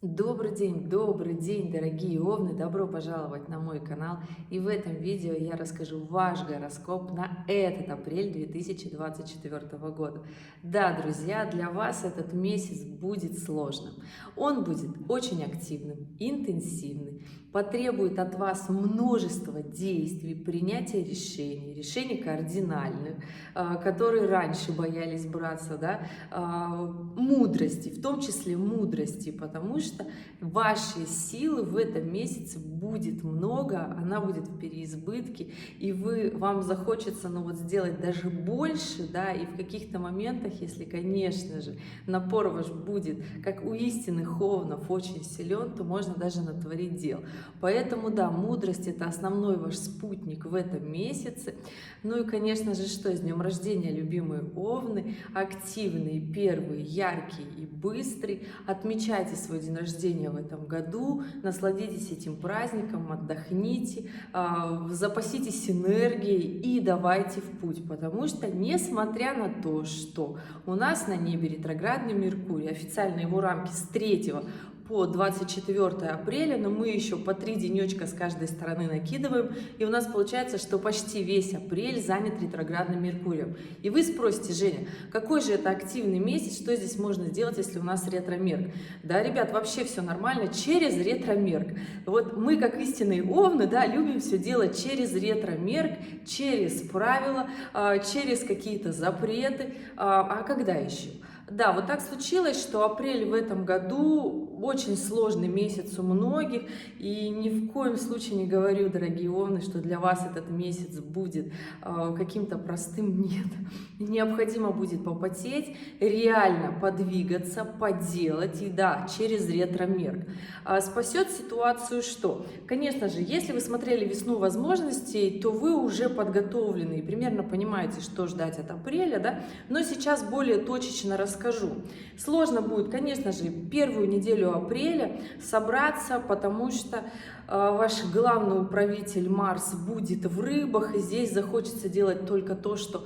Добрый день, дорогие овны! Добро пожаловать на мой канал. И в этом видео я расскажу ваш гороскоп на этот апрель 2024 года. Да, друзья, для вас этот месяц будет сложным. Он будет очень активным, интенсивным, потребует от вас множество действий, принятия решений, решений кардинальных, которые раньше боялись браться, да, мудрости, в том числе мудрости, потому что вашей силы в этом месяце будет много, она будет в переизбытке, и вам захочется, ну вот, сделать даже больше, да, и в каких-то моментах, если, конечно же, напор ваш будет, как у истинных овнов, очень силен, то можно даже натворить дел. Поэтому, да, мудрость — это основной ваш спутник в этом месяце. Ну и, конечно же, что с днем рождения, любимые овны, активные, первые, яркие и быстрые. Отмечайте свой день рождения в этом году, насладитесь этим праздником, отдохните, запаситесь энергией и давайте в путь, потому что, несмотря на то, что у нас на небе ретроградный Меркурий, официально его рамки с 3 по 24 апреля, но мы еще по 3 денечка с каждой стороны накидываем, и у нас получается, что почти весь апрель занят ретроградным Меркурием. И вы спросите: Женя, какой же это активный месяц, что здесь можно сделать, если у нас ретромерк? Да, ребят, вообще все нормально через ретромерк. Вот мы, как истинные овны, да, любим все делать через ретромерк, через правила, через какие-то запреты. А когда еще? Да, вот так случилось, что апрель в этом году очень сложный месяц у многих, и ни в коем случае не говорю, дорогие овны, что для вас этот месяц будет каким-то простым. Нет, необходимо будет попотеть, реально подвигаться, поделать, и да, через ретромерк. Спасет ситуацию что? Конечно же, если вы смотрели «Весну возможностей», то вы уже подготовлены и примерно понимаете, что ждать от апреля, да? Но сейчас более точечно расскажу. Сложно будет, конечно же, первую неделю апреля собраться, потому что ваш главный управитель Марс будет в рыбах, и здесь захочется делать только то, что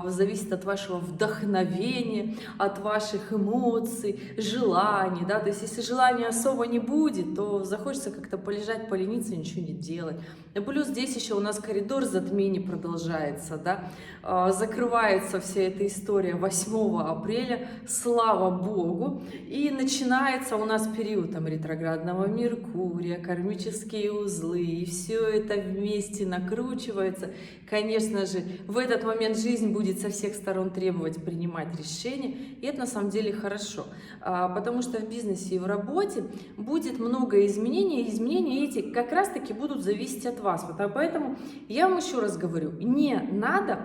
зависит от вашего вдохновения, от ваших эмоций, желаний, да, то есть если желания особо не будет, то захочется как-то полежать, полениться, ничего не делать. И плюс здесь еще у нас коридор затмений продолжается, да, закрывается вся эта история 8 апреля, слава богу, и начинается у нас период там ретроградного Меркурия, кармические узлы, и все это вместе накручивается. Конечно же, в этот момент жизнь будет со всех сторон требовать принимать решения, и это на самом деле хорошо, потому что в бизнесе и в работе будет много изменений, и изменения эти как раз-таки будут зависеть от вас. Поэтому я вам еще раз говорю, не надо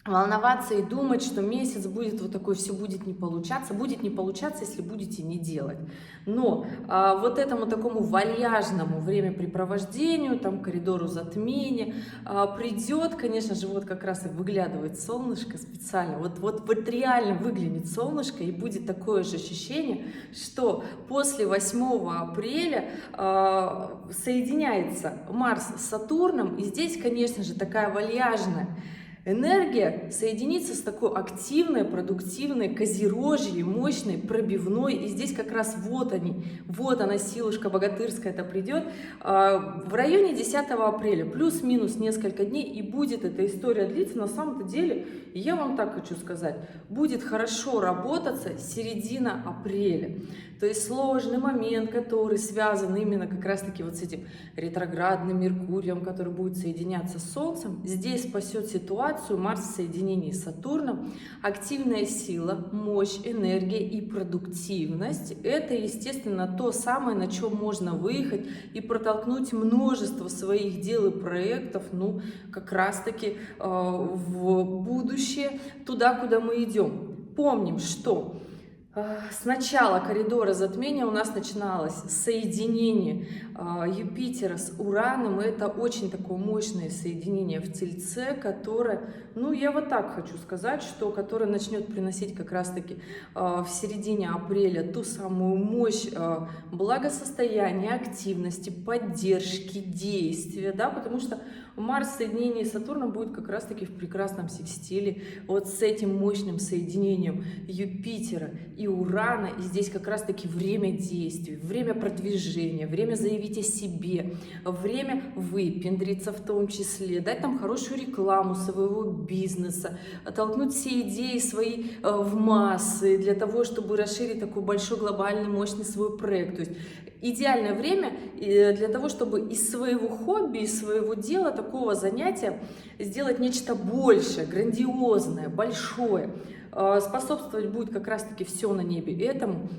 волноваться и думать, что месяц будет вот такой, все будет не получаться, если будете не делать. Но вот этому такому вальяжному времяпрепровождению, там, коридору затмения придет, конечно же, вот как раз и выглядывает солнышко специально, вот реально выглянет солнышко, и будет такое же ощущение, что после 8 апреля соединяется Марс с Сатурном, и здесь, конечно же, такая вальяжная энергия соединится с такой активной, продуктивной, козерожьей, мощной, пробивной. И здесь как раз вот она, силушка богатырская, это придет в районе 10 апреля, плюс-минус несколько дней, и будет эта история длиться. На самом-то деле, я вам так хочу сказать, будет хорошо работаться середина апреля. То есть сложный момент, который связан именно как раз-таки вот с этим ретроградным Меркурием, который будет соединяться с Солнцем, здесь спасет ситуацию Марс в соединении с Сатурном. Активная сила, мощь, энергия и продуктивность – это, естественно, то самое, на чем можно выехать и протолкнуть множество своих дел и проектов, ну, как раз-таки в будущее, туда, куда мы идем. Помним, что с начала коридора затмения у нас начиналось соединение Юпитера с Ураном. И это очень такое мощное соединение в Тельце, которое, ну, я вот так хочу сказать, что которое начнет приносить как раз-таки в середине апреля ту самую мощь благосостояния, активности, поддержки, действия, да, потому что Марс в соединении с Сатурном будет как раз-таки в прекрасном секстиле вот с этим мощным соединением Юпитера и и Урана, и здесь как раз-таки время действий, время продвижения, время заявить о себе, время выпендриться в том числе, дать там хорошую рекламу своего бизнеса, толкнуть все идеи свои в массы для того, чтобы расширить такой большой глобальный мощный свой проект. То есть идеальное время для того, чтобы из своего хобби, из своего дела, такого занятия сделать нечто большее, грандиозное, большое. Способствовать будет как раз-таки все на небе этому.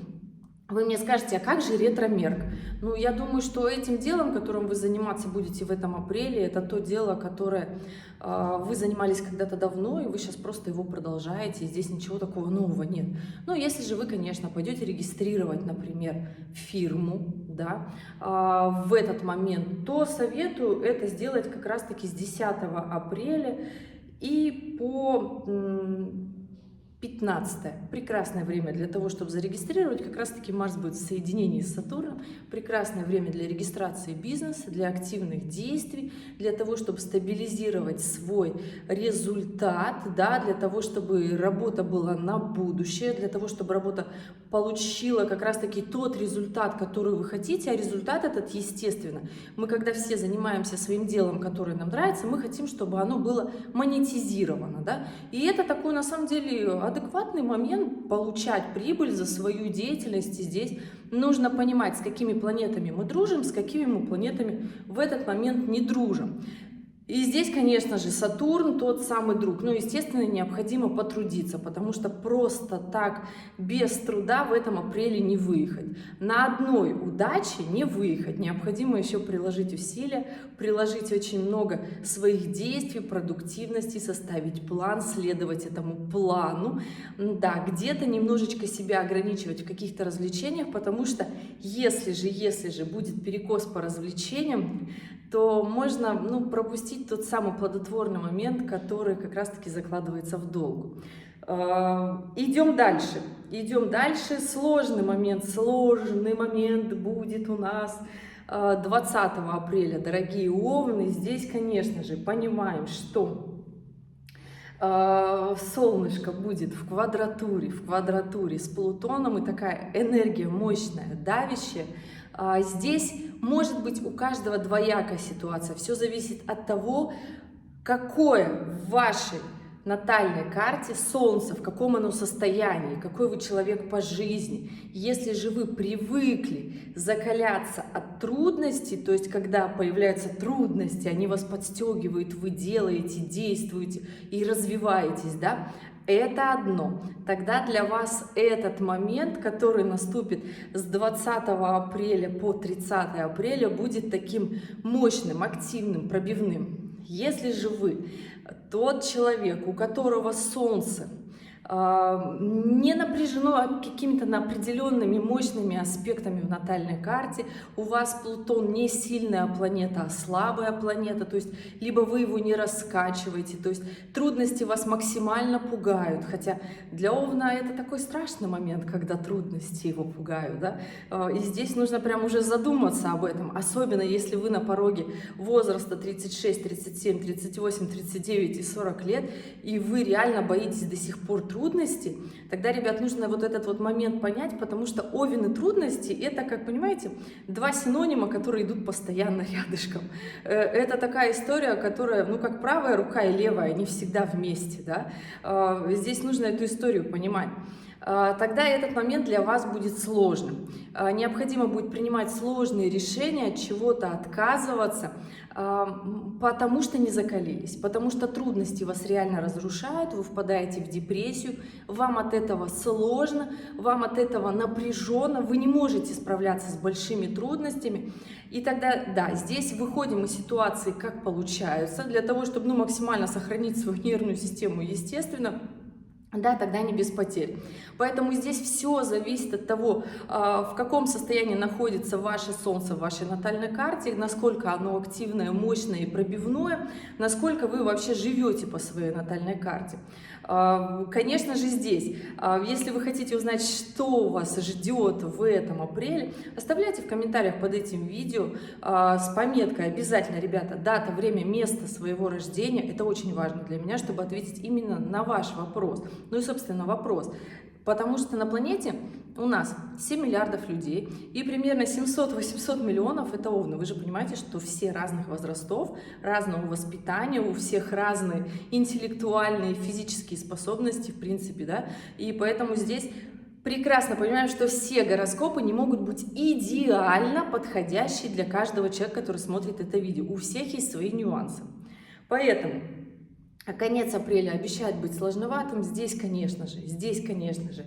Вы мне скажете, а как же ретромерк? Ну, я думаю, что этим делом, которым вы заниматься будете в этом апреле, это то дело, которое вы занимались когда-то давно, и вы сейчас просто его продолжаете, и здесь ничего такого нового нет. Ну, если же вы, конечно, пойдете регистрировать, например, фирму, да, в этот момент, то советую это сделать как раз-таки с 10 апреля и по 15. Прекрасное время для того, чтобы зарегистрировать. Как раз-таки Марс будет в соединении с Сатурном. Прекрасное время для регистрации бизнеса, для активных действий, для того, чтобы стабилизировать свой результат, да, для того, чтобы работа была на будущее, для того, чтобы работа получила как раз-таки тот результат, который вы хотите. А результат этот, естественно, мы когда все занимаемся своим делом, которое нам нравится, мы хотим, чтобы оно было монетизировано, да. И это такой, на самом деле, адекватный момент получать прибыль за свою деятельность. И здесь нужно понимать, с какими планетами мы дружим, с какими мы планетами в этот момент не дружим. И здесь, конечно же, Сатурн тот самый друг. Но, естественно, необходимо потрудиться, потому что просто так, без труда в этом апреле не выехать. На одной удаче не выехать. Необходимо еще приложить усилия, приложить очень много своих действий, продуктивности, составить план, следовать этому плану. Да, где-то немножечко себя ограничивать в каких-то развлечениях, потому что если же будет перекос по развлечениям, то можно пропустить тот самый плодотворный момент, который как раз-таки закладывается в долгу. Идем дальше. Идем дальше. Сложный момент будет у нас 20 апреля, дорогие Овны. Здесь, конечно же, понимаем, что солнышко будет в квадратуре с Плутоном, и такая энергия мощная, давящая. Здесь может быть у каждого двоякая ситуация. Все зависит от того, какое в вашей натальной карте Солнце, в каком оно состоянии, какой вы человек по жизни. Если же вы привыкли закаляться от трудностей, то есть когда появляются трудности, они вас подстегивают, вы делаете, действуете и развиваетесь, да, это одно. Тогда для вас этот момент, который наступит с 20 апреля по 30 апреля, будет таким мощным, активным, пробивным. Если же вы тот человек, у которого Солнце не напряжено какими-то определенными мощными аспектами в натальной карте, у вас Плутон не сильная планета, а слабая планета, то есть либо вы его не раскачиваете, то есть трудности вас максимально пугают, хотя для Овна это такой страшный момент, когда трудности его пугают, да? И здесь нужно прям уже задуматься об этом, особенно если вы на пороге возраста 36, 37, 38, 39 и 40 лет, и вы реально боитесь до сих пор трудности, тогда, ребят, нужно вот этот вот момент понять, потому что Овен и трудности — это, как понимаете, два синонима, которые идут постоянно рядышком. Это такая история, которая, как правая рука и левая, они всегда вместе, да. Здесь нужно эту историю понимать. Тогда этот момент для вас будет сложным. Необходимо будет принимать сложные решения, от чего-то отказываться, потому что не закалились, потому что трудности вас реально разрушают, вы впадаете в депрессию, вам от этого сложно, вам от этого напряженно, вы не можете справляться с большими трудностями. И тогда, да, здесь выходим из ситуации, как получается, для того, чтобы максимально сохранить свою нервную систему, естественно. Да, тогда не без потерь. Поэтому здесь все зависит от того, в каком состоянии находится ваше Солнце в вашей натальной карте, насколько оно активное, мощное и пробивное, насколько вы вообще живете по своей натальной карте. Конечно же, здесь, если вы хотите узнать, что вас ждет в этом апреле, оставляйте в комментариях под этим видео с пометкой обязательно, ребята, дата, время, место своего рождения. Это очень важно для меня, чтобы ответить именно на ваш вопрос. Ну и, собственно, вопрос. Потому что на планете у нас 7 миллиардов людей, и примерно 700-800 миллионов это овны. Вы же понимаете, что все разных возрастов, разного воспитания, у всех разные интеллектуальные, физические способности, в принципе, да, и поэтому здесь прекрасно понимаем, что все гороскопы не могут быть идеально подходящие для каждого человека, который смотрит это видео. У всех есть свои нюансы. Поэтому конец апреля обещает быть сложноватым. Здесь, конечно же,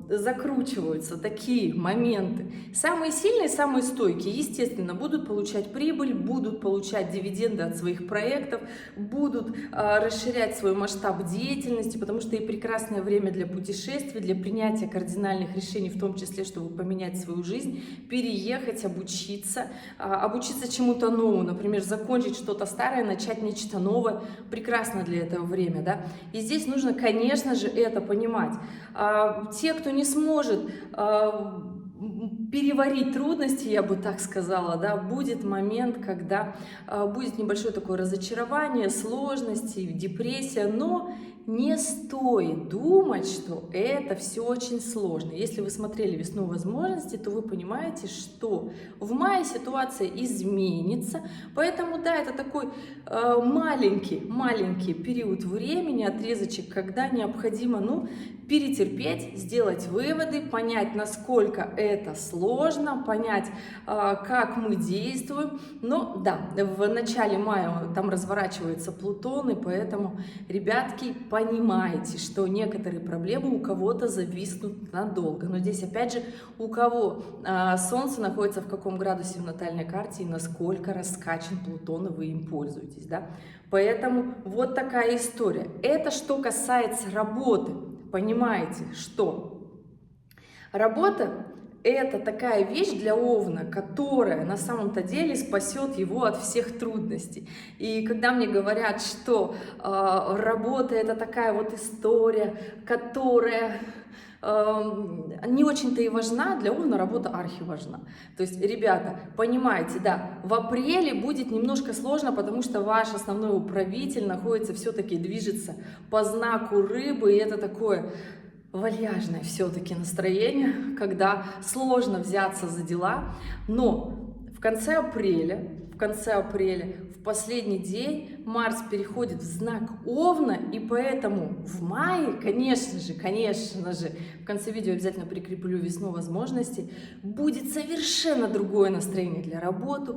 закручиваются такие моменты. Самые сильные, самые стойкие, естественно, будут получать прибыль, будут получать дивиденды от своих проектов, будут расширять свой масштаб деятельности, потому что и прекрасное время для путешествий, для принятия кардинальных решений, в том числе, чтобы поменять свою жизнь, переехать, обучиться чему-то новому, например, закончить что-то старое, начать нечто новое. Прекрасно для этого время, да. И здесь нужно, конечно же, это понимать. Те, кто не сможет переварить трудности, я бы так сказала, да, будет момент, когда будет небольшое такое разочарование, сложности, депрессия, но не стоит думать, что это все очень сложно. Если вы смотрели «Весну возможностей», то вы понимаете, что в мае ситуация изменится, поэтому, да, это такой маленький период времени, отрезочек, когда необходимо, ну, перетерпеть, сделать выводы, понять, насколько это сложно, понять, как мы действуем. Но да, в начале мая там разворачивается Плутон, и поэтому, ребятки, понимаете, что некоторые проблемы у кого-то зависнут надолго. Но здесь, опять же, у кого Солнце находится в каком градусе в натальной карте и насколько раскачан Плутон, и вы им пользуетесь, да? Поэтому вот такая история. Это что касается работы. Понимаете, что работа — это такая вещь для Овна, которая на самом-то деле спасет его от всех трудностей. И когда мне говорят, что работа — это такая вот история, которая не очень-то и важна, для Овна работа архиважна. То есть, ребята, понимаете, да, в апреле будет немножко сложно, потому что ваш основной управитель находится, все-таки движется по знаку Рыбы, и это такое вальяжное все-таки настроение, когда сложно взяться за дела, но в конце апреля, в последний день Марс переходит в знак Овна, и поэтому в мае, конечно же, в конце видео обязательно прикреплю «Весну возможностей», будет совершенно другое настроение для работы.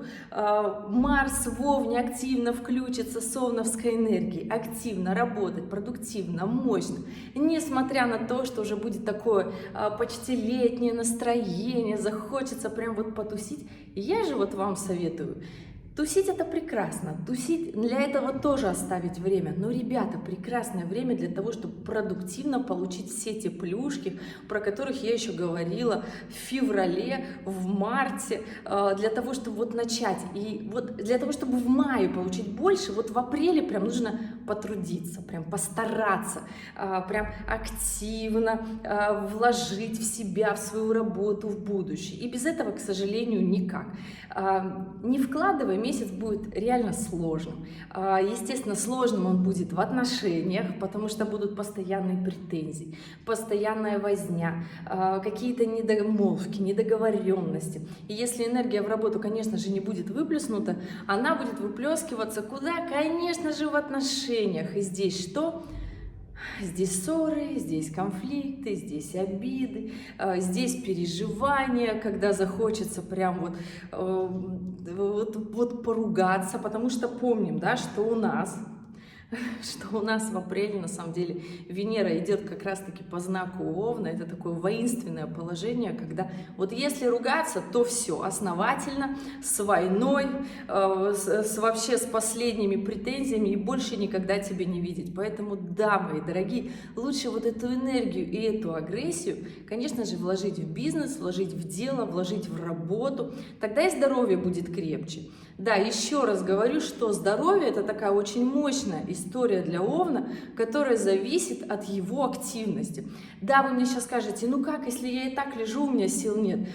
Марс в Овне активно включится с овновской энергией, активно работать, продуктивно, мощно, несмотря на то, что уже будет такое почти летнее настроение, захочется прям вот потусить. Я же вот вам советую, тусить — это прекрасно, тусить, для этого тоже оставить время. Но, ребята, прекрасное время для того, чтобы продуктивно получить все те плюшки, про которых я еще говорила в феврале, в марте, для того, чтобы вот начать. И вот для того, чтобы в мае получить больше, вот в апреле прям нужно потрудиться, прям постараться, прям активно вложить в себя, в свою работу, в будущее. И без этого, к сожалению, никак. Не вкладывая, месяц будет реально сложным. Естественно, сложным он будет в отношениях, потому что будут постоянные претензии, постоянная возня, какие-то недомолвки, недоговоренности. И если энергия в работу, конечно же, не будет выплеснута, она будет выплескиваться куда? Конечно же, в отношениях. И здесь что? Здесь ссоры, здесь конфликты, здесь обиды, здесь переживания, когда захочется прям вот поругаться, потому что помним, да, что у нас в апреле, на самом деле, Венера идет как раз-таки по знаку Овна. Это такое воинственное положение, когда вот если ругаться, то все основательно, с войной, вообще с последними претензиями, и больше никогда тебя не видеть. Поэтому, да, мои дорогие, лучше вот эту энергию и эту агрессию, конечно же, вложить в бизнес, вложить в дело, вложить в работу. Тогда и здоровье будет крепче. Да, еще раз говорю, что здоровье — это такая очень мощная история для Овна, которая зависит от его активности. Да, вы мне сейчас скажете, ну как, если я и так лежу, у меня сил нет.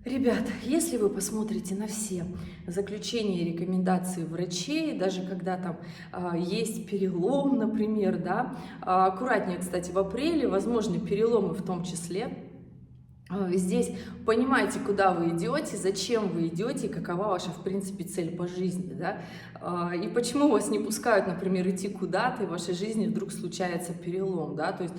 Ребят, если вы посмотрите на все заключения и рекомендации врачей, даже когда там есть перелом, например, да, аккуратнее, кстати, в апреле, возможны переломы в том числе. Здесь понимаете, куда вы идете, зачем вы идете, какова ваша, в принципе, цель по жизни, да, и почему вас не пускают, например, идти куда-то, и в вашей жизни вдруг случается перелом, да, то есть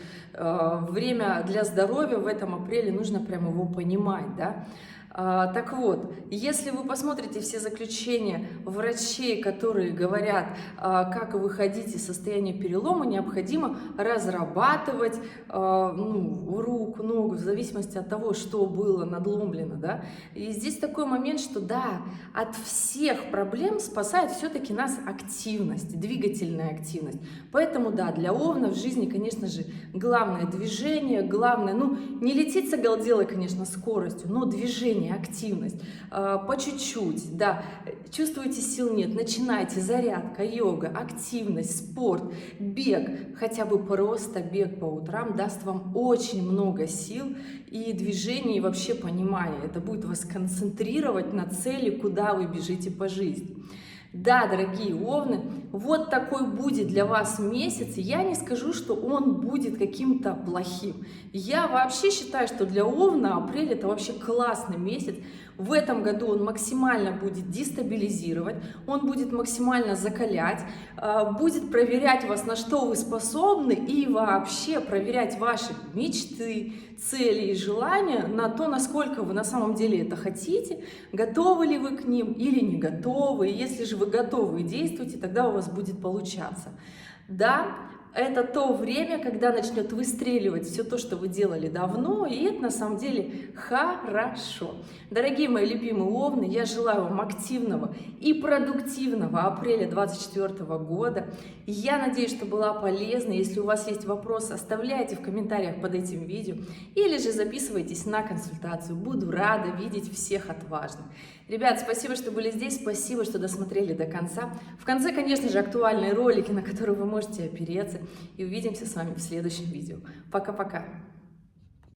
время для здоровья в этом апреле нужно прямо его понимать, да. Так вот, если вы посмотрите все заключения врачей, которые говорят, как выходить из состояния перелома, необходимо разрабатывать руку, ногу, в зависимости от того, что было надломлено. Да? И здесь такой момент, что да, от всех проблем спасает все-таки нас активность, двигательная активность. Поэтому да, для Овна в жизни, конечно же, главное движение, главное, не лететь с оголделой, конечно, скоростью, но движение, активность, по чуть-чуть, да, чувствуете, сил нет, начинайте, зарядка, йога, активность, спорт, бег, хотя бы просто бег по утрам даст вам очень много сил и движений, и вообще понимания, это будет вас концентрировать на цели, куда вы бежите по жизни. Да, дорогие овны, вот такой будет для вас месяц. Я не скажу, что он будет каким-то плохим. Я вообще считаю, что для овна апрель это вообще классный месяц. В этом году он максимально будет дестабилизировать, он будет максимально закалять, будет проверять вас, на что вы способны, и вообще проверять ваши мечты, цели и желания на то, насколько вы на самом деле это хотите, готовы ли вы к ним или не готовы. И если же вы готовы и действуете, тогда у вас будет получаться. Да, это то время, когда начнет выстреливать все то, что вы делали давно, и это на самом деле хорошо. Дорогие мои любимые овны, я желаю вам активного и продуктивного апреля 2024 года. Я надеюсь, что была полезна. Если у вас есть вопросы, оставляйте в комментариях под этим видео или же записывайтесь на консультацию. Буду рада видеть всех отважных. Ребят, спасибо, что были здесь, спасибо, что досмотрели до конца. В конце, конечно же, актуальные ролики, на которые вы можете опереться. И увидимся с вами в следующем видео. Пока-пока!